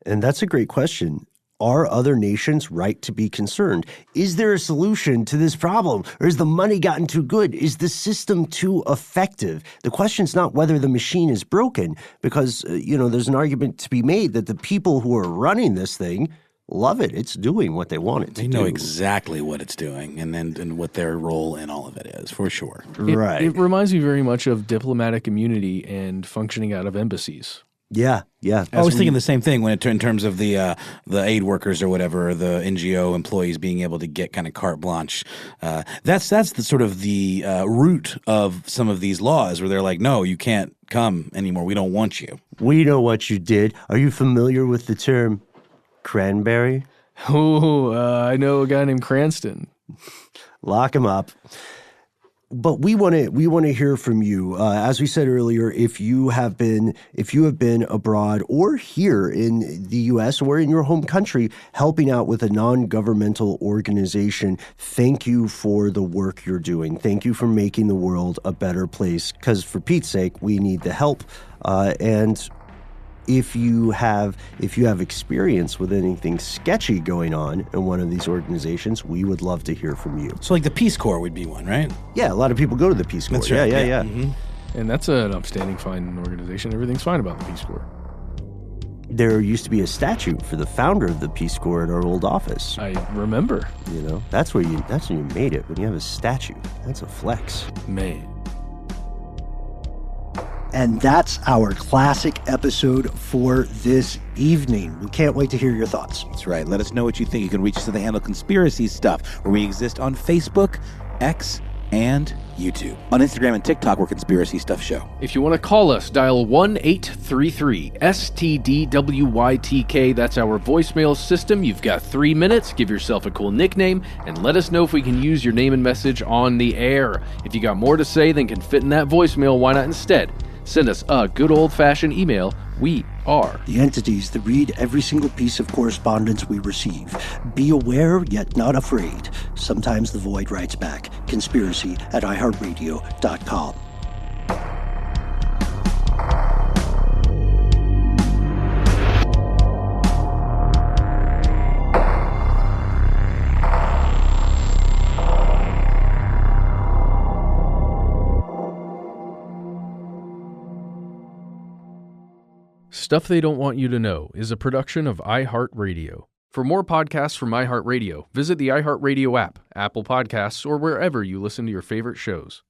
And that's a great question. Are other nations right to be concerned? Is there a solution to this problem? Or has the money gotten too good? Is the system too effective? The question's not whether the machine is broken, because, there's an argument to be made that the people who are running this thing love it. It's doing what they want it to do. They know exactly what it's doing and what their role in all of it is, for sure. Right. It reminds me very much of diplomatic immunity and functioning out of embassies. Yeah. I was thinking the same thing in terms of the aid workers or whatever, the NGO employees being able to get kind of carte blanche. That's the sort of the root of some of these laws, where they're like, no, you can't come anymore. We don't want you. We know what you did. Are you familiar with the term cranberry? Oh, I know a guy named Cranston. Lock him up. But we want to hear from you. As we said earlier, if you have been abroad or here in the U.S. or in your home country helping out with a non-governmental organization, thank you for the work you're doing. Thank you for making the world a better place. Because for Pete's sake, we need the help. And if you have experience with anything sketchy going on in one of these organizations, we would love to hear from you. So like the Peace Corps would be one, right? Yeah, a lot of people go to the Peace Corps. That's right. Yeah. Mm-hmm. And that's an upstanding, fine organization. Everything's fine about the Peace Corps. There used to be a statue for the founder of the Peace Corps at our old office. I remember. That's when you made it, when you have a statue. That's a flex. Man. And that's our classic episode for this evening. We can't wait to hear your thoughts. That's right. Let us know what you think. You can reach us at the handle Conspiracy Stuff, where we exist on Facebook, X, and YouTube. On Instagram and TikTok, we're Conspiracy Stuff Show. If you want to call us, dial 1-833-STDWYTK. That's our voicemail system. You've got 3 minutes. Give yourself a cool nickname and let us know if we can use your name and message on the air. If you got more to say than can fit in that voicemail, why not instead send us a good old-fashioned email? We are the entities that read every single piece of correspondence we receive. Be aware, yet not afraid. Sometimes the void writes back. conspiracy@iheartradio.com. Stuff They Don't Want You to Know is a production of iHeartRadio. For more podcasts from iHeartRadio, visit the iHeartRadio app, Apple Podcasts, or wherever you listen to your favorite shows.